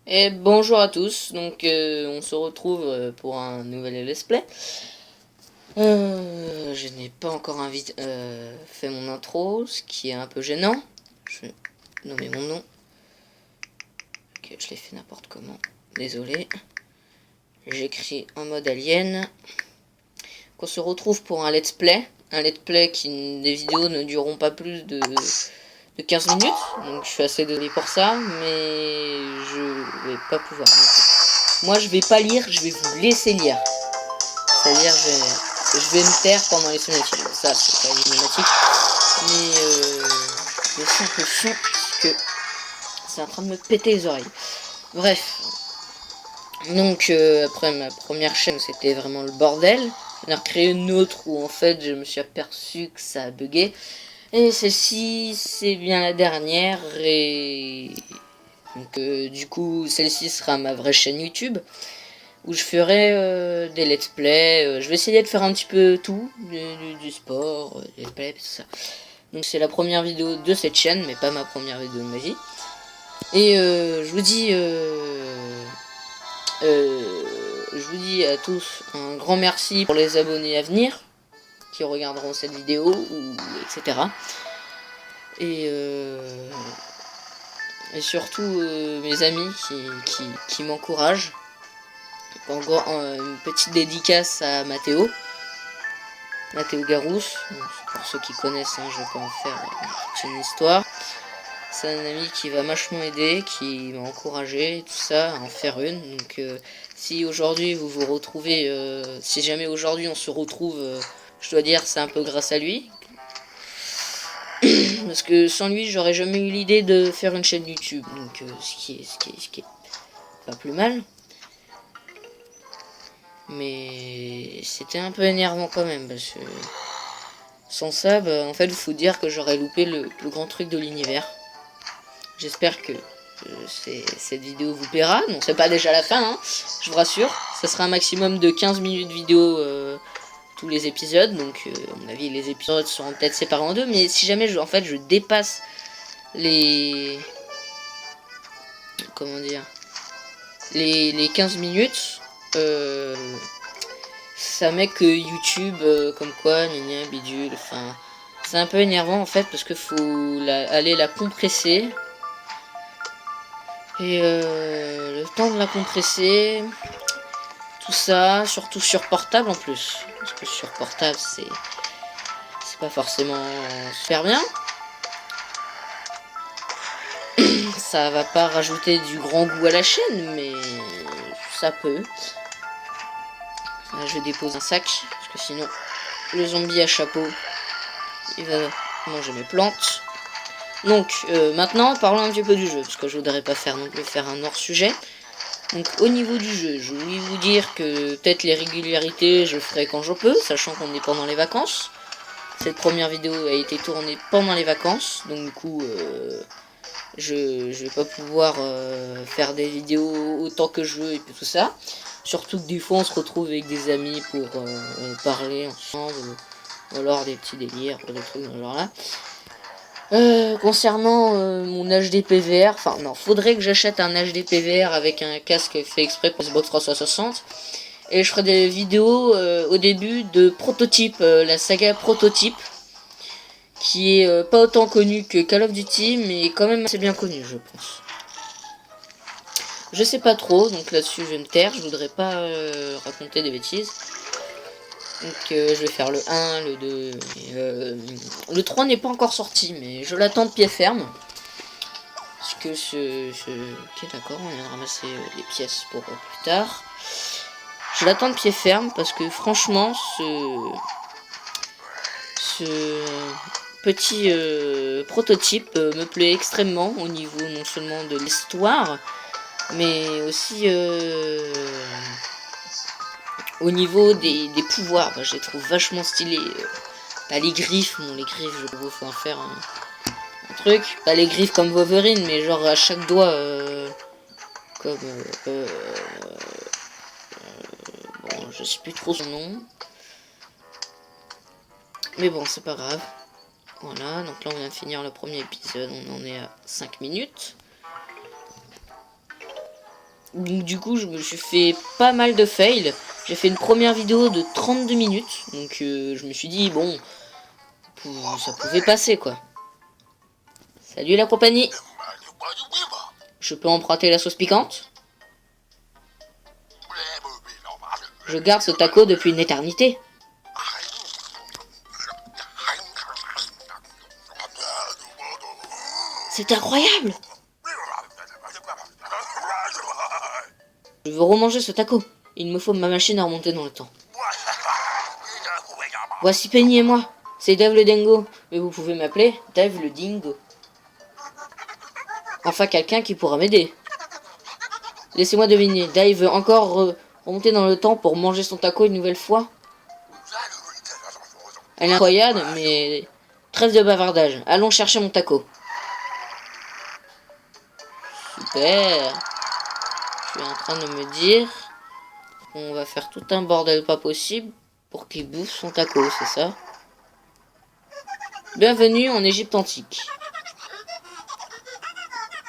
Et bonjour à tous, donc on se retrouve pour un nouvel let's play. Je n'ai pas encore fait mon intro, ce qui est un peu gênant. Je vais nommer mon nom. Ok, je l'ai fait n'importe comment, désolé. J'écris en mode alien. On se retrouve pour un let's play. Un let's play des vidéos ne dureront pas plus de 15 minutes. Donc je suis assez désolé pour ça, mais je vais pas pouvoir. Moi je vais pas lire, je vais vous laisser lire. C'est-à-dire je vais me taire pendant les cinématiques. Ça c'est pas les cinématiques. Mais le son un peu son parce que c'est en train de me péter les oreilles. Bref. Donc après ma première chaîne c'était vraiment le bordel. J'en ai recréé une autre où en fait je me suis aperçu que ça a bugué. Et celle-ci c'est bien la dernière et donc du coup celle-ci sera ma vraie chaîne YouTube où je ferai des let's play. Je vais essayer de faire un petit peu tout, du sport, des let's play, tout ça. Donc c'est la première vidéo de cette chaîne, mais pas ma première vidéo de ma vie. Et je vous dis à tous un grand merci pour les abonnés à venir qui regarderont cette vidéo, ou etc. Et surtout mes amis qui m'encouragent. Une petite dédicace à Mathéo Garousse. Pour ceux qui connaissent, je vais pas en faire une histoire. C'est un ami qui va vachement aider, qui m'a encouragé, tout ça, à en faire une. Donc si aujourd'hui vous vous retrouvez, si jamais aujourd'hui on se retrouve, je dois dire c'est un peu grâce à lui. Parce que sans lui j'aurais jamais eu l'idée de faire une chaîne YouTube. Donc ce qui est pas plus mal. Mais c'était un peu énervant quand même, parce que sans ça, en fait, il faut dire que j'aurais loupé le plus grand truc de l'univers. J'espère que cette vidéo vous plaira. Non, c'est pas déjà la fin, je vous rassure. Ça sera un maximum de 15 minutes vidéo tous les épisodes. Donc, à mon avis, les épisodes seront peut-être séparés en deux. Mais si jamais je dépasse les... Comment dire, les 15 minutes... ça met que YouTube comme quoi gna bidule, enfin c'est un peu énervant en fait parce que faut aller la compresser et le temps de la compresser, tout ça, surtout sur portable en plus, parce que sur portable c'est pas forcément super bien. Ça va pas rajouter du grand goût à la chaîne, mais ça peut. Là, je dépose un sac parce que sinon le zombie à chapeau il va manger mes plantes. Donc maintenant parlons un petit peu du jeu, parce que je voudrais pas faire non plus faire un hors sujet. Donc au niveau du jeu, je voulais vous dire que peut-être les régularités je ferai quand je peux, sachant qu'on est pendant les vacances. Cette première vidéo a été tournée pendant les vacances, donc du coup je vais pas pouvoir faire des vidéos autant que je veux et tout ça. Surtout que des fois on se retrouve avec des amis pour parler ensemble, ou alors des petits délires, des trucs dans ce genre là. Concernant mon HDP VR, enfin non, faudrait que j'achète un HDP VR avec un casque fait exprès pour Xbox 360. Et je ferai des vidéos au début de Prototype, la saga Prototype, qui est pas autant connue que Call of Duty, mais quand même assez bien connue, je pense. Je sais pas trop, donc là-dessus je vais me taire, je voudrais pas raconter des bêtises. Donc je vais faire le 1, le 2, le 3 n'est pas encore sorti, mais je l'attends de pied ferme. Parce que ok d'accord, on vient de ramasser les pièces pour plus tard. Je l'attends de pied ferme parce que franchement ce petit prototype me plaît extrêmement au niveau non seulement de l'histoire, mais aussi au niveau des pouvoirs. Je les trouve vachement stylés. Les griffes, bon les griffes je peux faut en faire un truc. Pas les griffes comme Wolverine, mais genre à chaque doigt comme bon, je sais plus trop son nom, mais bon c'est pas grave. Voilà, donc là on vient de finir le premier épisode, on en est à 5 minutes. Donc, du coup, je me suis fait pas mal de fails. J'ai fait une première vidéo de 32 minutes. Donc, je me suis dit, bon, ça pouvait passer, quoi. Salut la compagnie. Je peux emprunter la sauce piquante? Je garde ce taco depuis une éternité. C'est incroyable! Je veux remanger ce taco. Il me faut ma machine à remonter dans le temps. Voici Penny et moi. C'est Dave le Dingo. Mais vous pouvez m'appeler Dave le Dingo. Enfin quelqu'un qui pourra m'aider. Laissez-moi deviner. Dave veut encore remonter dans le temps pour manger son taco une nouvelle fois. Elle est incroyable, mais... Trêve de bavardage. Allons chercher mon taco. Super. Je suis en train de me dire... On va faire tout un bordel pas possible pour qu'il bouffe son taco, c'est ça? Bienvenue en Égypte antique.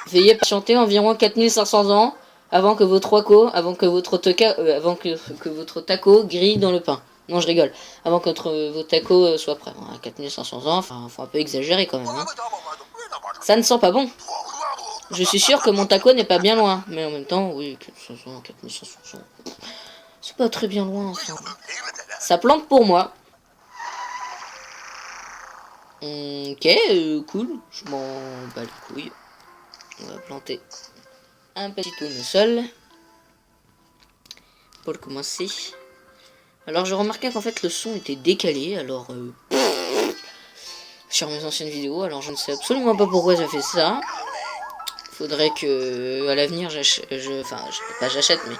Veuillez patienter environ 4500 ans avant que votre taco grille dans le pain. Non, je rigole. Avant que vos tacos soient prêts. 4500 ans, enfin, faut un peu exagérer quand même. Hein. Ça ne sent pas bon. Je suis sûr que mon taco n'est pas bien loin. Mais en même temps, oui, 4500 ans. C'est pas très bien loin, enfin. Ça plante pour moi. Ok, cool. Je m'en bats les couilles. On va planter un petit tournesol pour commencer. Alors je remarquais qu'en fait le son était décalé. Alors sur mes anciennes vidéos. Alors je ne sais absolument pas pourquoi ça fait ça. Faudrait que à l'avenir j'achète, mais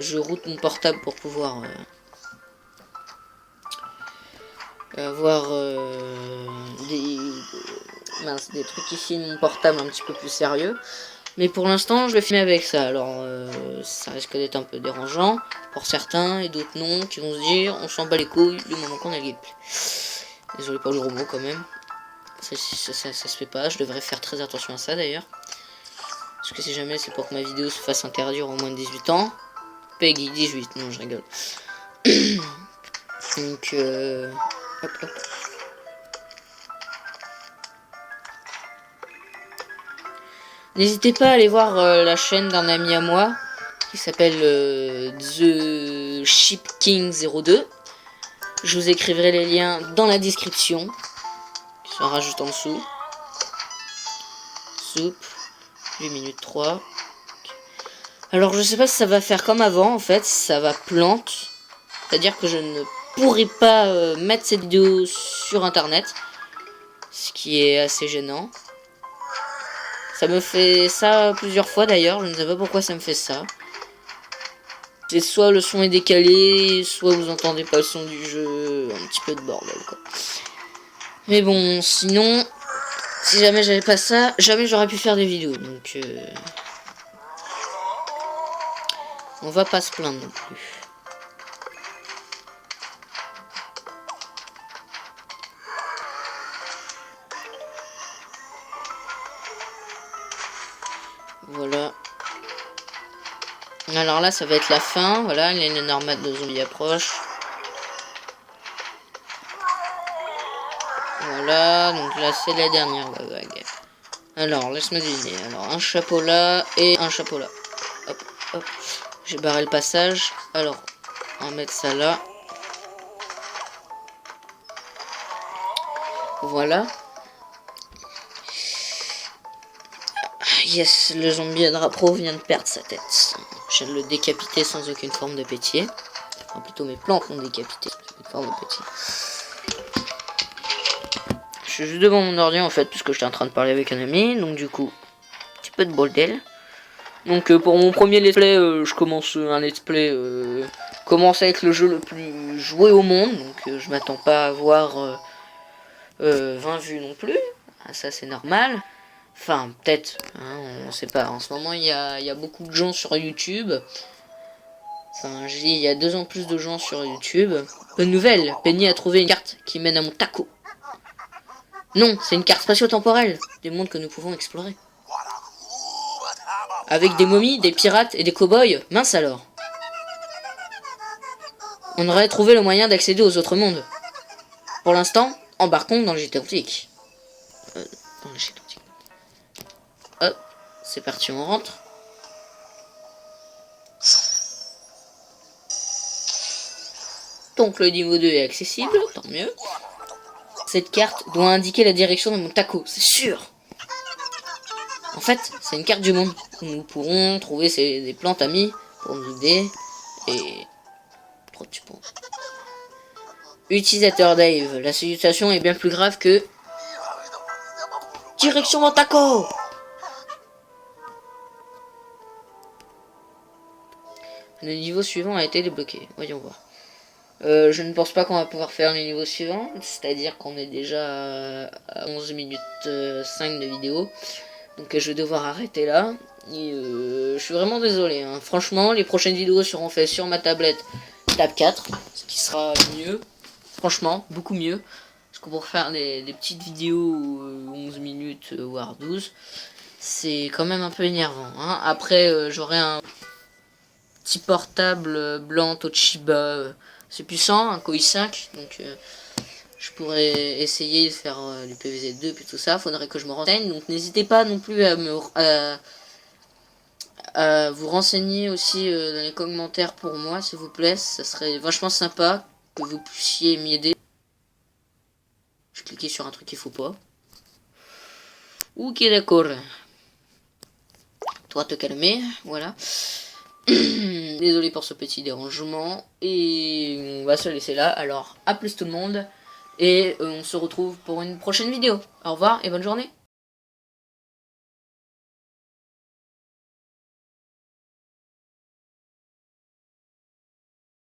je route mon portable pour pouvoir avoir des trucs qui filment mon portable un petit peu plus sérieux. Mais pour l'instant, je vais filmer avec ça. Alors, ça risque d'être un peu dérangeant pour certains et d'autres non, qui vont se dire on s'en bat les couilles du moment qu'on a le gameplay. Désolé pour le robot quand même. Ça se fait pas. Je devrais faire très attention à ça d'ailleurs. Parce que si jamais c'est pour que ma vidéo se fasse interdire au moins de 18 ans. Peggy 18, non je rigole. Donc, hop hop. N'hésitez pas à aller voir la chaîne d'un ami à moi qui s'appelle The Ship King 02. Je vous écrirai les liens dans la description, qui sera juste en dessous. Soupe, 8 minutes 3. Alors je sais pas si ça va faire comme avant en fait, ça va plante. C'est-à-dire que je ne pourrai pas mettre cette vidéo sur internet, ce qui est assez gênant. Ça me fait ça plusieurs fois d'ailleurs, je ne sais pas pourquoi ça me fait ça. C'est soit le son est décalé, soit vous entendez pas le son du jeu, un petit peu de bordel quoi. Mais bon, sinon, si jamais j'avais pas ça, jamais j'aurais pu faire des vidéos, donc on va pas se plaindre non plus. Voilà. Alors là, ça va être la fin. Voilà, il y a une armade de zombies approche. Voilà, donc là, c'est la dernière vague. Alors, laisse-moi deviner. Alors, un chapeau là et un chapeau là. Hop, hop. J'ai barré le passage. Alors, on va mettre ça là. Voilà. Yes, le zombie à drapeau vient de perdre sa tête. Je viens de le décapiter sans aucune forme de pitié. Enfin, plutôt mes plantes l'ont décapité sans aucune forme de pitié. Je suis juste devant mon ordi en fait, puisque j'étais en train de parler avec un ami. Donc du coup, un petit peu de bordel. Donc pour mon premier let's play, je commence un let's play. Commence avec le jeu le plus joué au monde. Donc je m'attends pas à avoir 20 vues non plus. Ah, ça c'est normal. Enfin, peut-être, hein, on sait pas. En ce moment, il y a beaucoup de gens sur YouTube. Enfin, je dis, il y a 2 ans plus de gens sur YouTube. Bonne nouvelle, Penny a trouvé une carte qui mène à mon taco. Non, c'est une carte spatio-temporelle des mondes que nous pouvons explorer. Avec des momies, des pirates et des cow-boys, mince alors. On aurait trouvé le moyen d'accéder aux autres mondes. Pour l'instant, embarquons dans le GTA antique. Dans le GTA antique. Hop, c'est parti, on rentre. Donc le niveau 2 est accessible, tant mieux. Cette carte doit indiquer la direction de mon taco, c'est sûr. En fait, c'est une carte du monde où nous pourrons trouver des plantes amies pour nous aider et... Utilisateur Dave, la situation est bien plus grave que... Direction mon taco. Le niveau suivant a été débloqué, voyons voir. Je ne pense pas qu'on va pouvoir faire le niveau suivant, c'est-à-dire qu'on est déjà à 11 minutes 5 de vidéo. Donc je vais devoir arrêter là. Et je suis vraiment désolé. Hein. Franchement, les prochaines vidéos seront faites sur ma tablette Tab 4, ce qui sera mieux. Franchement, beaucoup mieux. Parce que pour faire des petites vidéos 11 minutes, voire 12, c'est quand même un peu énervant. Hein. Après, j'aurai un petit portable blanc Toshiba. C'est puissant, un Koi 5, donc je pourrais essayer de faire du PVZ2 puis tout ça. Faudrait que je me renseigne, donc n'hésitez pas non plus à vous renseigner aussi dans les commentaires pour moi, s'il vous plaît. Ça serait vachement sympa que vous puissiez m'aider. Je cliquais sur un truc qu'il faut pas. Ok, d'accord. Toi te calmer, voilà. Désolé pour ce petit dérangement. Et on va se laisser là. Alors, à plus tout le monde. Et on se retrouve pour une prochaine vidéo. Au revoir et bonne journée.